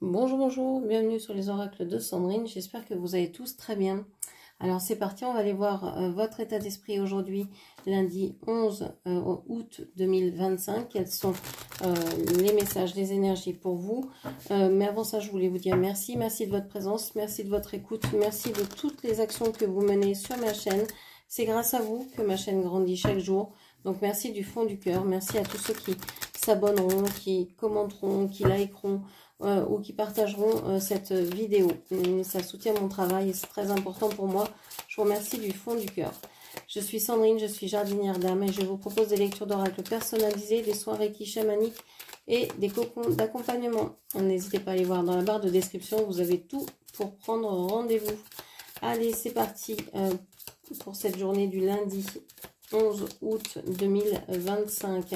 Bonjour, bonjour, bienvenue sur les oracles de Sandrine, j'espère que vous allez tous très bien. Alors c'est parti, on va aller voir votre état d'esprit aujourd'hui, lundi 11 août 2025. Quels sont les messages, les énergies pour vous. Mais avant ça, je voulais vous dire merci, merci de votre présence, merci de votre écoute, merci de toutes les actions que vous menez sur ma chaîne. C'est grâce à vous que ma chaîne grandit chaque jour. Donc merci du fond du cœur, merci à tous ceux qui s'abonneront, qui commenteront, qui likeront, ou qui partageront cette vidéo. Ça soutient mon travail et c'est très important pour moi. Je vous remercie du fond du cœur. Je suis Sandrine, je suis jardinière d'âme et je vous propose des lectures d'oracles personnalisées, des soins Reiki chamaniques et des cocons d'accompagnement. N'hésitez pas à aller voir dans la barre de description, vous avez tout pour prendre rendez-vous. Allez, c'est parti pour cette journée du lundi 11 août 2025.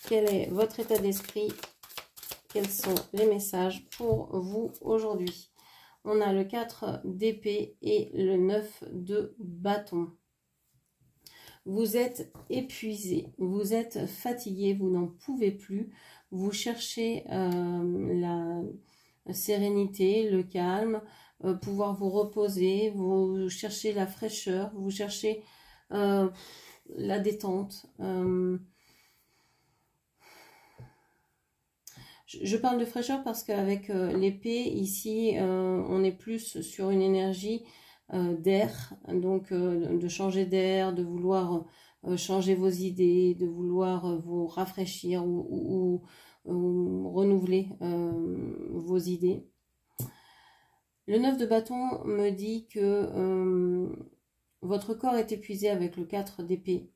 Quel est votre état d'esprit ? Quels sont les messages pour vous aujourd'hui? On a le 4 d'épée et le 9 de bâton. Vous êtes épuisé, vous êtes fatigué, vous n'en pouvez plus. Vous cherchez la sérénité, le calme, pouvoir vous reposer, vous cherchez la fraîcheur, vous cherchez la détente. Je parle de fraîcheur parce qu'avec l'épée, ici, on est plus sur une énergie d'air, donc de changer d'air, de vouloir changer vos idées, de vouloir vous rafraîchir ou renouveler vos idées. Le 9 de bâton me dit que votre corps est épuisé avec le 4 d'épée,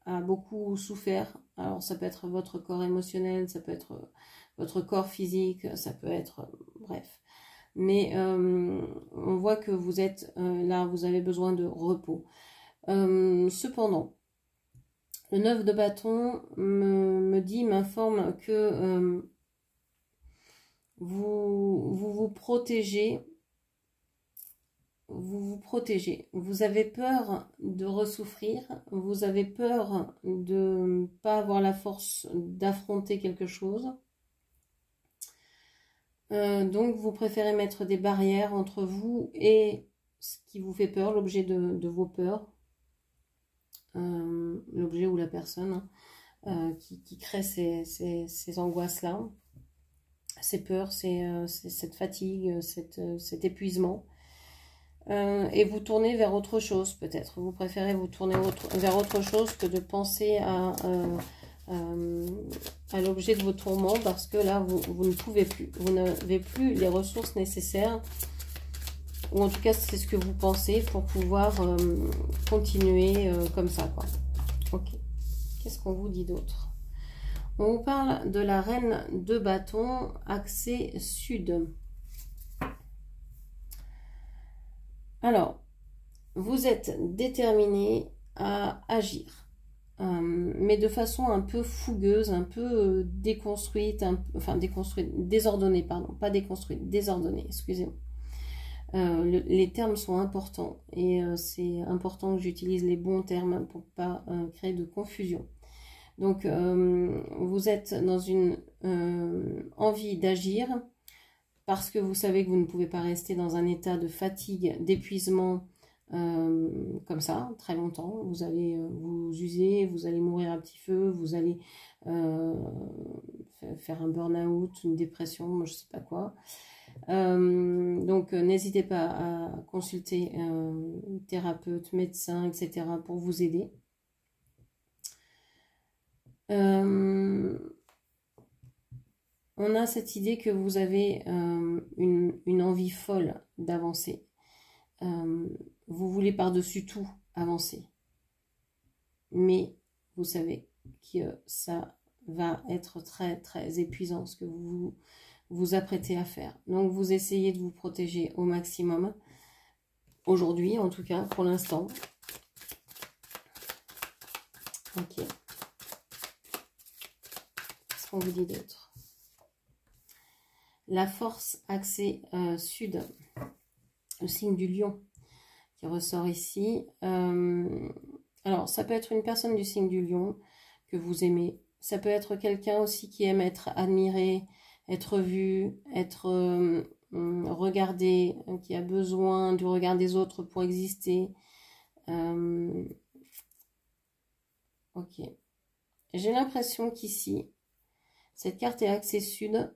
a beaucoup souffert. Alors ça peut être votre corps émotionnel, ça peut être votre corps physique, ça peut être bref. Mais on voit que vous êtes là, vous avez besoin de repos. Cependant, le 9 de bâton m'informe que vous protégez. Vous protégez, vous avez peur de ressouffrir, vous avez peur de ne pas avoir la force d'affronter quelque chose. Donc vous préférez mettre des barrières entre vous et ce qui vous fait peur, l'objet de vos peurs, l'objet ou la personne qui crée ces angoisses-là, ces peurs, cette fatigue, cet épuisement. Et vous tournez vers autre chose peut-être. Vous préférez vous tourner vers autre chose que de penser à l'objet de vos tourments parce que là, vous ne pouvez plus. Vous n'avez plus les ressources nécessaires, ou en tout cas, c'est ce que vous pensez pour pouvoir continuer comme ça, quoi. Ok. Qu'est-ce qu'on vous dit d'autre? On vous parle de la reine de bâton, axée sud. Alors, vous êtes déterminé à agir, mais de façon un peu fougueuse, un peu déconstruite, désordonnée, pardon, pas déconstruite, désordonnée, excusez-moi. Les termes sont importants et c'est important que j'utilise les bons termes pour pas créer de confusion. Donc, vous êtes dans une envie d'agir, parce que vous savez que vous ne pouvez pas rester dans un état de fatigue, d'épuisement comme ça, très longtemps. Vous allez vous user, vous allez mourir à petit feu, vous allez faire un burn-out, une dépression, je ne sais pas quoi. Donc n'hésitez pas à consulter thérapeute, médecin, etc. pour vous aider. On a cette idée que vous avez une envie folle d'avancer. Vous voulez par-dessus tout avancer. Mais vous savez que ça va être très très épuisant ce que vous vous apprêtez à faire. Donc vous essayez de vous protéger au maximum. Aujourd'hui en tout cas, pour l'instant. Ok. Qu'est-ce qu'on vous dit d'autre? La force axée sud, le signe du lion qui ressort ici. Alors, ça peut être une personne du signe du lion que vous aimez. Ça peut être quelqu'un aussi qui aime être admiré, être vu, être regardé, qui a besoin du regard des autres pour exister. Ok. J'ai l'impression qu'ici, cette carte est axée sud.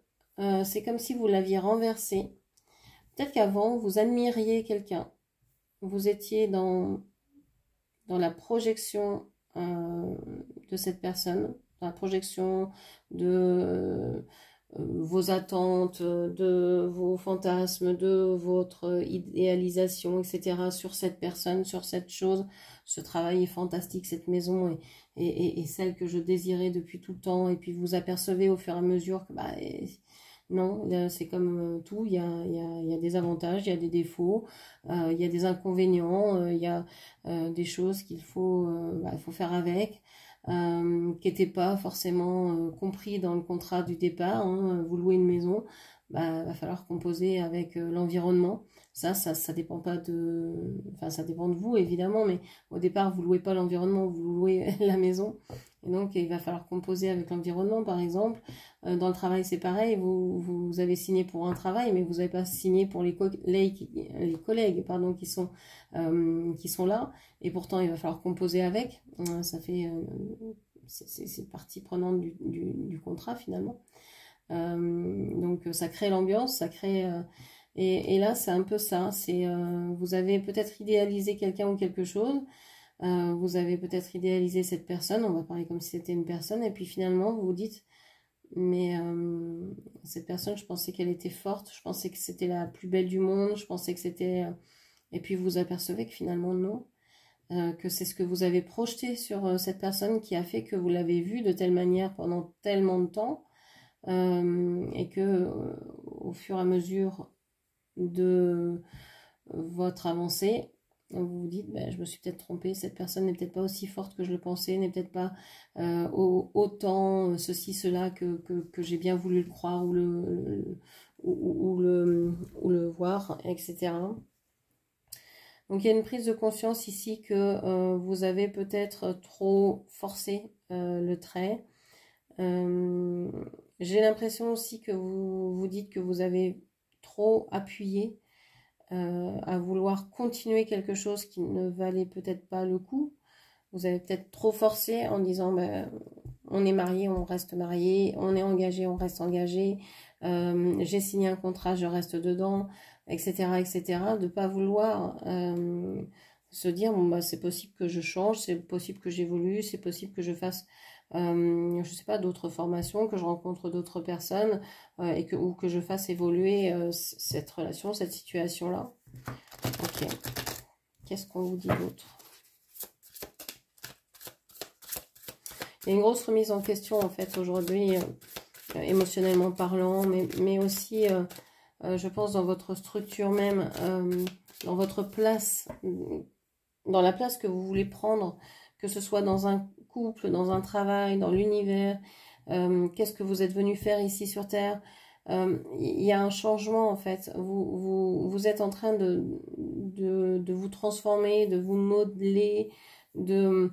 C'est comme si vous l'aviez renversée. Peut-être qu'avant, vous admiriez quelqu'un. Vous étiez dans la projection de cette personne, dans la projection de vos attentes, de vos fantasmes, de votre idéalisation, etc. sur cette personne, sur cette chose. Ce travail est fantastique, cette maison est celle que je désirais depuis tout le temps. Et puis vous apercevez au fur et à mesure que non, c'est comme tout, il y a des avantages, il y a des défauts, il y a des inconvénients, il y a des choses qu'il faut, il faut faire avec. Qui n'était pas forcément compris dans le contrat du départ. Hein. Vous louez une maison, va falloir composer avec l'environnement. Ça dépend pas de... Enfin, ça dépend de vous, évidemment, mais au départ, vous louez pas l'environnement, vous louez la maison. Et donc, il va falloir composer avec l'environnement, par exemple. Dans le travail, c'est pareil. Vous avez signé pour un travail, mais vous n'avez pas signé pour les collègues pardon, qui sont là. Et pourtant, il va falloir composer avec. Ça fait... c'est partie prenante du contrat, finalement. Donc, ça crée l'ambiance, ça crée... et là, c'est un peu ça. C'est vous avez peut-être idéalisé quelqu'un ou quelque chose. Vous avez peut-être idéalisé cette personne, on va parler comme si c'était une personne, et puis finalement vous vous dites, mais cette personne, je pensais qu'elle était forte, je pensais que c'était la plus belle du monde, je pensais que c'était... Et puis vous apercevez que finalement non, que c'est ce que vous avez projeté sur cette personne qui a fait que vous l'avez vue de telle manière pendant tellement de temps, et que au fur et à mesure de votre avancée, vous vous dites, je me suis peut-être trompée, cette personne n'est peut-être pas aussi forte que je le pensais, n'est peut-être pas autant ceci, cela que j'ai bien voulu le croire ou le voir, etc. Donc il y a une prise de conscience ici que vous avez peut-être trop forcé le trait. J'ai l'impression aussi que vous vous dites que vous avez trop appuyé à vouloir continuer quelque chose qui ne valait peut-être pas le coup. Vous avez peut-être trop forcé en disant on est marié, on reste marié, on est engagé, on reste engagé, j'ai signé un contrat, je reste dedans, etc. etc. De ne pas vouloir se dire c'est possible que je change, c'est possible que j'évolue, c'est possible que je fasse je sais pas, d'autres formations, que je rencontre d'autres personnes ou que je fasse évoluer cette relation, cette situation-là. Ok. Qu'est-ce qu'on vous dit d'autre? Il y a une grosse remise en question en fait aujourd'hui, émotionnellement parlant, mais aussi, je pense, dans votre structure même, dans votre place, dans la place que vous voulez prendre, que ce soit dans un couple, dans un travail, dans l'univers, qu'est-ce que vous êtes venu faire ici sur Terre. Il y a un changement en fait, vous êtes en train de vous transformer, de vous modeler, de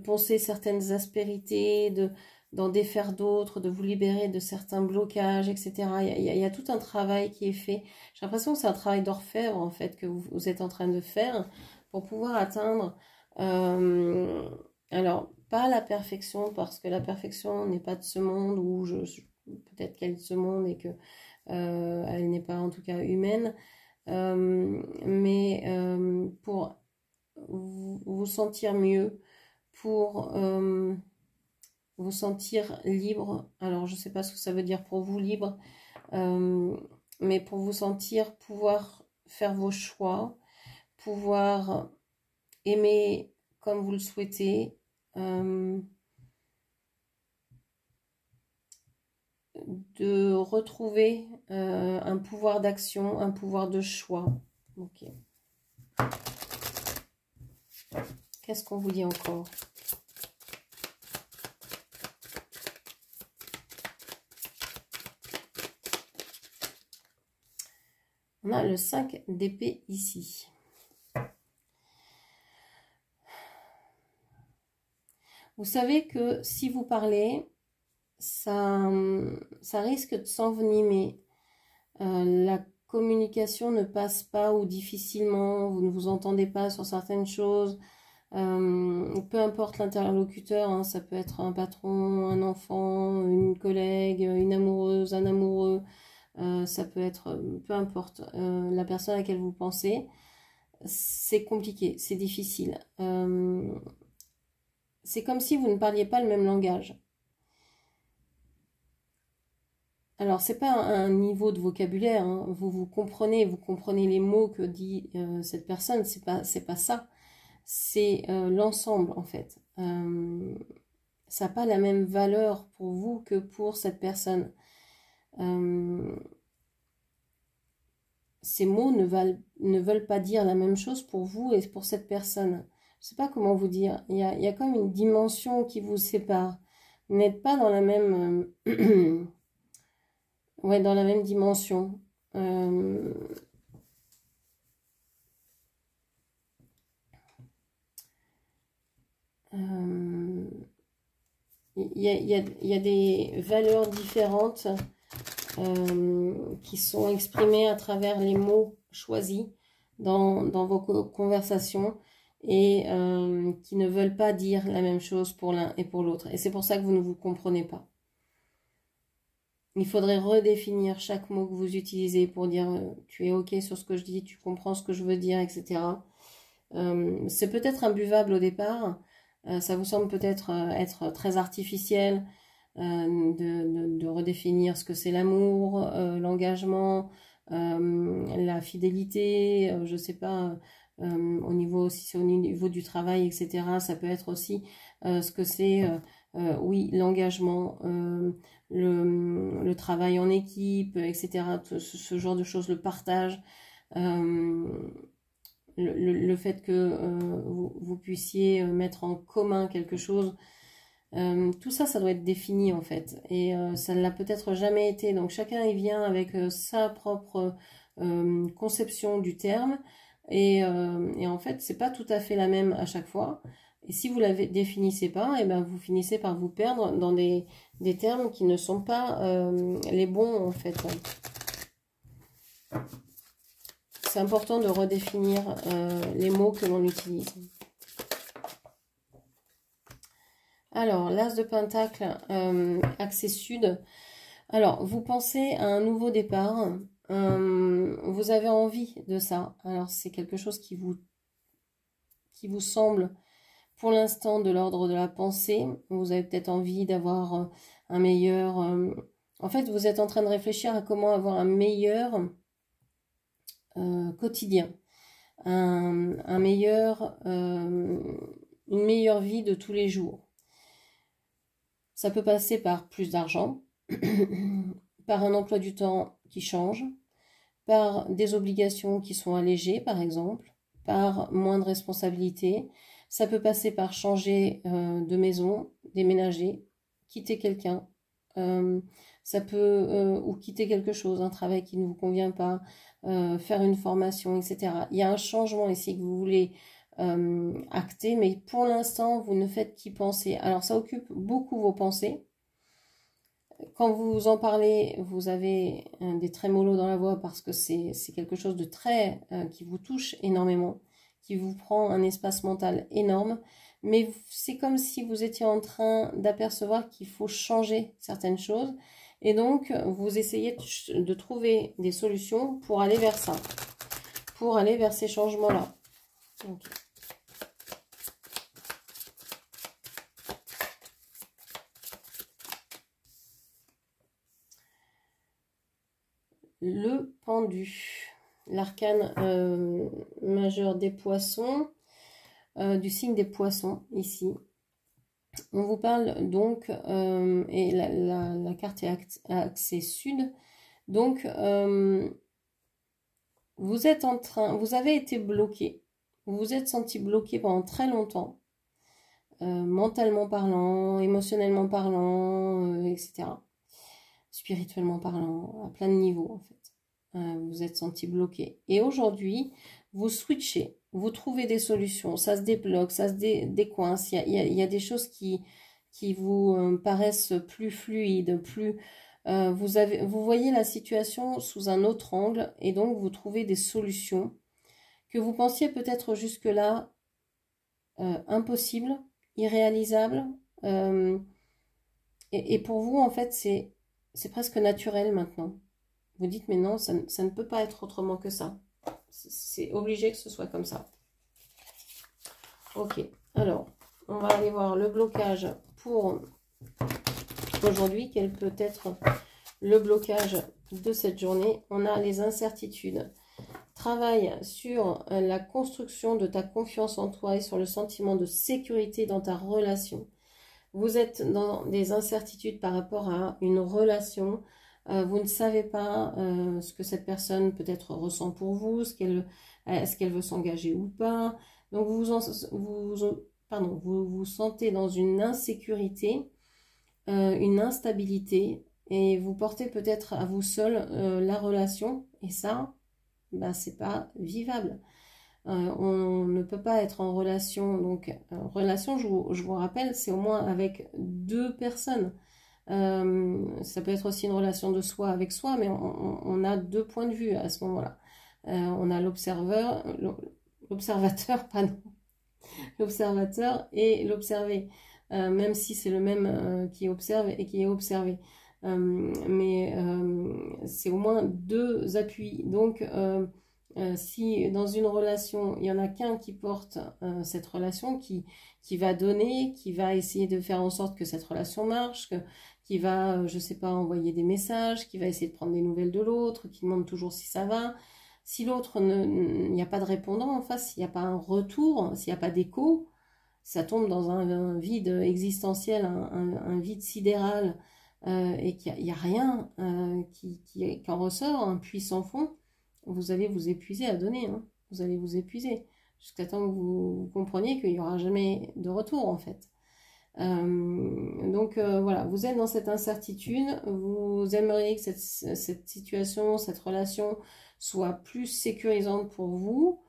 poncer certaines aspérités, d'en défaire d'autres, de vous libérer de certains blocages, etc. Il y a tout un travail qui est fait. J'ai l'impression que c'est un travail d'orfèvre en fait que vous êtes en train de faire pour pouvoir atteindre alors pas la perfection, parce que la perfection n'est pas de ce monde, ou peut-être qu'elle est de ce monde et que elle n'est pas en tout cas humaine, mais pour vous sentir mieux, pour vous sentir libre. Alors je sais pas ce que ça veut dire pour vous libre, mais pour vous sentir pouvoir faire vos choix, pouvoir aimer comme vous le souhaitez, de retrouver un pouvoir d'action, un pouvoir de choix. Ok. Qu'est-ce qu'on vous dit encore? On a le 5 d'épée ici. Vous savez que si vous parlez, ça risque de s'envenimer. La communication ne passe pas ou difficilement, vous ne vous entendez pas sur certaines choses. Peu importe l'interlocuteur, hein, ça peut être un patron, un enfant, une collègue, une amoureuse, un amoureux, ça peut être, peu importe, la personne à laquelle vous pensez, c'est compliqué, c'est difficile. C'est comme si vous ne parliez pas le même langage. Alors, c'est pas un niveau de vocabulaire, hein. Vous comprenez les mots que dit cette personne, c'est pas ça. C'est l'ensemble, en fait. Ça n'a pas la même valeur pour vous que pour cette personne. Ces mots ne veulent pas dire la même chose pour vous et pour cette personne. Je ne sais pas comment vous dire. Il y a comme une dimension qui vous sépare. Vous n'êtes pas dans la même... ouais, dans la même dimension. Il y a des valeurs différentes qui sont exprimées à travers les mots choisis dans vos conversations et qui ne veulent pas dire la même chose pour l'un et pour l'autre. Et c'est pour ça que vous ne vous comprenez pas. Il faudrait redéfinir chaque mot que vous utilisez pour dire tu es OK sur ce que je dis, tu comprends ce que je veux dire, etc. C'est peut-être imbuvable au départ. Ça vous semble peut-être être très artificiel de redéfinir ce que c'est l'amour, l'engagement, la fidélité, je sais pas, au niveau, si c'est au niveau du travail, etc. Ça peut être aussi ce que c'est, oui, l'engagement, le travail en équipe, etc. Ce genre de choses, le partage. Le fait que vous puissiez mettre en commun quelque chose, tout ça, ça doit être défini en fait. Et ça ne l'a peut-être jamais été. Donc chacun y vient avec sa propre conception du terme. Et en fait, c'est pas tout à fait la même à chaque fois. Et si vous la définissez pas, et ben vous finissez par vous perdre dans des termes qui ne sont pas les bons en fait. C'est important de redéfinir les mots que l'on utilise. Alors, l'As de Pentacle, axe sud. Alors, vous pensez à un nouveau départ. Vous avez envie de ça. Alors, c'est quelque chose qui vous semble, pour l'instant, de l'ordre de la pensée. Vous avez peut-être envie d'avoir un meilleur... en fait, vous êtes en train de réfléchir à comment avoir un meilleur... quotidien, une meilleure vie de tous les jours. Ça peut passer par plus d'argent, par un emploi du temps qui change, par des obligations qui sont allégées, par exemple, par moins de responsabilités. Ça peut passer par changer de maison, déménager, quitter quelqu'un. Ça peut, ou quitter quelque chose, un travail qui ne vous convient pas, faire une formation, etc. Il y a un changement ici que vous voulez acter, mais pour l'instant, vous ne faites qu'y penser. Alors, ça occupe beaucoup vos pensées. Quand vous en parlez, vous avez des trémolos dans la voix parce que c'est quelque chose de très qui vous touche énormément, qui vous prend un espace mental énorme. Mais c'est comme si vous étiez en train d'apercevoir qu'il faut changer certaines choses. Et donc, vous essayez de trouver des solutions pour aller vers ça, pour aller vers ces changements-là. Okay. Le pendu, l'arcane majeur des poissons, du signe des poissons, ici. On vous parle donc, et la carte est axée sud, donc vous avez été bloqué, vous vous êtes senti bloqué pendant très longtemps, mentalement parlant, émotionnellement parlant, etc. Spirituellement parlant, à plein de niveaux en fait. Vous vous êtes senti bloqué. Et aujourd'hui, vous switchez, vous trouvez des solutions, ça se débloque, ça se décoince, il y a des choses qui qui vous paraissent plus fluides, plus... vous voyez la situation sous un autre angle et donc vous trouvez des solutions que vous pensiez peut-être jusque-là impossibles, irréalisables. Et pour vous, en fait, c'est presque naturel maintenant. Vous dites, mais non, ça ne peut pas être autrement que ça. C'est obligé que ce soit comme ça. Ok, alors, on va aller voir le blocage pour aujourd'hui. Quel peut être le blocage de cette journée? On a les incertitudes. Travaille sur la construction de ta confiance en toi et sur le sentiment de sécurité dans ta relation. Vous êtes dans des incertitudes par rapport à une relation. Vous ne savez pas ce que cette personne peut-être ressent pour vous, est-ce qu'elle veut s'engager ou pas. Donc vous vous sentez dans une insécurité, une instabilité, et vous portez peut-être à vous seul la relation, et ça, ben, c'est pas vivable. On ne peut pas être en relation, donc relation, je vous rappelle, c'est au moins avec deux personnes. Ça peut être aussi une relation de soi avec soi, mais on a deux points de vue à ce moment-là. On a l'observateur, pardon, l'observateur et l'observé, même si c'est le même qui observe et qui est observé. Mais c'est au moins deux appuis. Donc, si dans une relation, il n'y en a qu'un qui porte cette relation, qui va donner, qui va essayer de faire en sorte que cette relation marche, qui va, je ne sais pas, envoyer des messages, qui va essayer de prendre des nouvelles de l'autre, qui demande toujours si ça va. Si l'autre, il n'y a pas de répondant en face, s'il n'y a pas un retour, s'il n'y a pas d'écho, ça tombe dans un vide existentiel, un vide sidéral, et qu'il n'y a rien qui en ressort, un puits sans fond, vous allez vous épuiser à donner, hein. Vous allez vous épuiser, jusqu'à temps que vous compreniez qu'il n'y aura jamais de retour en fait. Donc voilà, vous êtes dans cette incertitude, vous aimeriez que cette situation, cette relation soit plus sécurisante pour vous,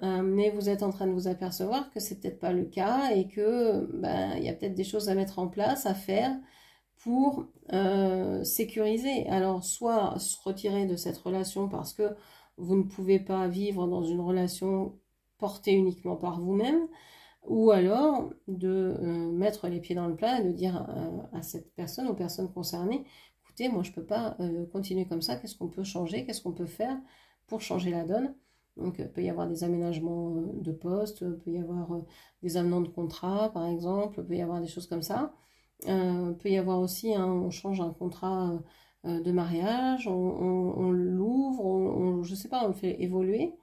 mais vous êtes en train de vous apercevoir que c'est peut-être pas le cas et que il y a peut-être des choses à mettre en place, à faire pour sécuriser. Alors soit se retirer de cette relation parce que vous ne pouvez pas vivre dans une relation portée uniquement par vous-même, ou alors de mettre les pieds dans le plat et de dire à cette personne, aux personnes concernées, écoutez, moi je ne peux pas continuer comme ça, qu'est-ce qu'on peut changer, qu'est-ce qu'on peut faire pour changer la donne. Donc il peut y avoir des aménagements de poste, il peut y avoir des avenants de contrat par exemple, il peut y avoir des choses comme ça. Peut y avoir aussi, hein, on change un contrat de mariage, on l'ouvre, je ne sais pas, on le fait évoluer.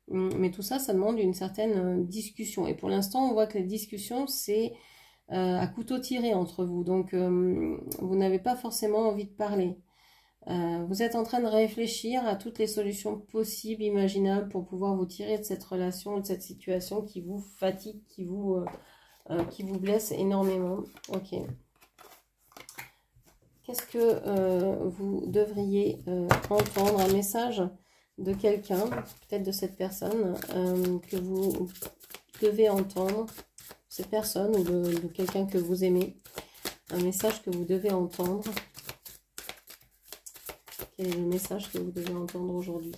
Mais tout ça, ça demande une certaine discussion. Et pour l'instant, on voit que les discussions, c'est à couteau tiré entre vous. Donc, vous n'avez pas forcément envie de parler. Vous êtes en train de réfléchir à toutes les solutions possibles, imaginables, pour pouvoir vous tirer de cette relation, de cette situation qui vous fatigue, qui vous blesse énormément. Ok. Qu'est-ce que vous devriez entendre? Un message de quelqu'un, peut-être de cette personne que vous devez entendre, cette personne ou de quelqu'un que vous aimez, un message que vous devez entendre. Quel est le message que vous devez entendre aujourd'hui?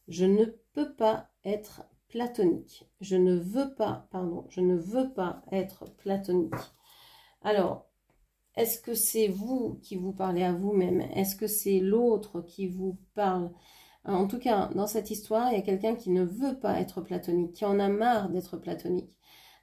Je ne peux pas être platonique. Je ne veux pas être platonique. Alors, est-ce que c'est vous qui vous parlez à vous-même? Est-ce que c'est l'autre qui vous parle? En tout cas, dans cette histoire, il y a quelqu'un qui ne veut pas être platonique, qui en a marre d'être platonique,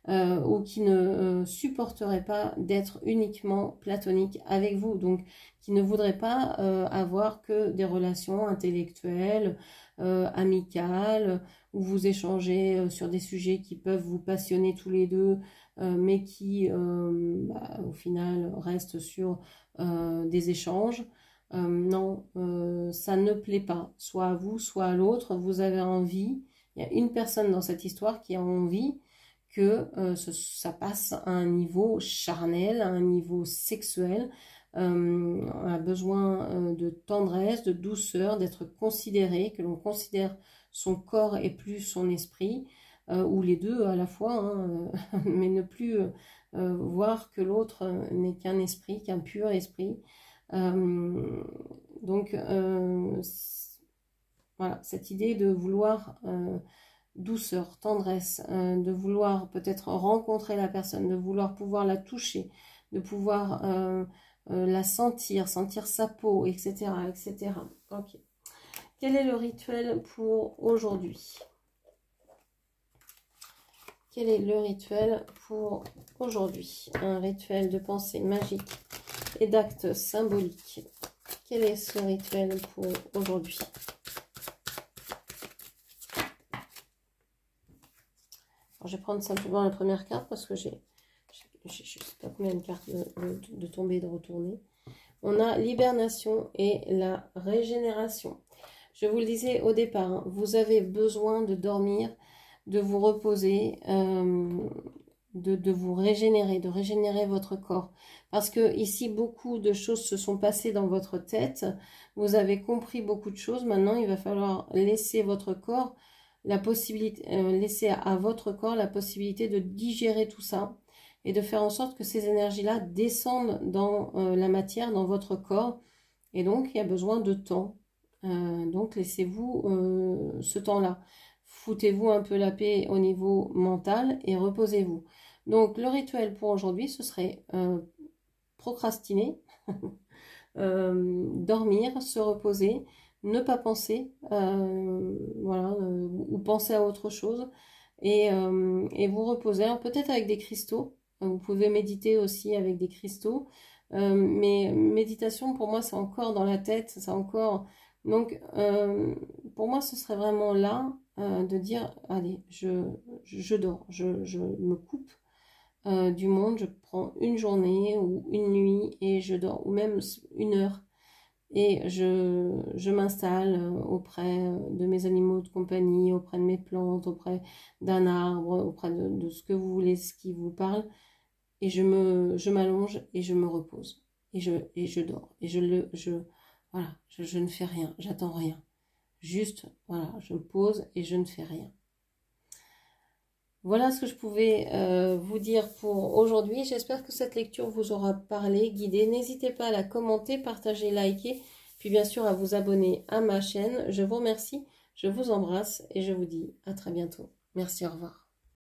ou qui ne supporterait pas d'être uniquement platonique avec vous, donc qui ne voudrait pas avoir que des relations intellectuelles, amicales, où vous échangez sur des sujets qui peuvent vous passionner tous les deux, mais qui au final restent sur des échanges. Non, ça ne plaît pas, soit à vous, soit à l'autre. Vous avez envie, il y a une personne dans cette histoire qui a envie que ça passe à un niveau charnel, à un niveau sexuel, a besoin de tendresse, de douceur, d'être considéré, que l'on considère son corps et plus son esprit, ou les deux à la fois, hein, mais ne plus voir que l'autre n'est qu'un esprit, qu'un pur esprit. Donc, voilà, cette idée de vouloir douceur, tendresse, de vouloir peut-être rencontrer la personne, de vouloir pouvoir la toucher, de pouvoir la sentir, sentir sa peau, etc., etc. Ok. Quel est le rituel pour aujourd'hui? Quel est le rituel pour aujourd'hui? Un rituel de pensée magique et d'actes symboliques. Quel est ce rituel pour aujourd'hui? Je vais prendre simplement la première carte parce que je ne sais pas combien de cartes de tomber et de retourner. On a l'hibernation et la régénération. Je vous le disais au départ, hein, vous avez besoin de dormir, de vous reposer, de vous régénérer, de régénérer votre corps. Parce que ici, beaucoup de choses se sont passées dans votre tête. Vous avez compris beaucoup de choses. Maintenant, il va falloir laisser votre corps la possibilité, laisser à votre corps la possibilité de digérer tout ça et de faire en sorte que ces énergies-là descendent dans la matière, dans votre corps. Et donc, il y a besoin de temps. Donc, laissez-vous ce temps-là. Foutez-vous un peu la paix au niveau mental et reposez-vous. Donc, le rituel pour aujourd'hui, ce serait procrastiner, dormir, se reposer, ne pas penser, voilà, ou penser à autre chose, et vous reposer, peut-être avec des cristaux. Vous pouvez méditer aussi avec des cristaux, mais méditation pour moi c'est encore dans la tête, c'est encore... Donc pour moi ce serait vraiment là de dire allez je dors, je me coupe du monde, je prends une journée ou une nuit et je dors, ou même une heure, et je m'installe auprès de mes animaux de compagnie, auprès de mes plantes, auprès d'un arbre, auprès de ce que vous voulez, ce qui vous parle, et je m'allonge et je me repose et je dors et voilà, je ne fais rien, j'attends rien, juste voilà, je me pose et je ne fais rien. Voilà ce que je pouvais vous dire pour aujourd'hui. J'espère que cette lecture vous aura parlé, guidé. N'hésitez pas à la commenter, partager, liker, puis bien sûr à vous abonner à ma chaîne. Je vous remercie, je vous embrasse et je vous dis à très bientôt. Merci, au revoir.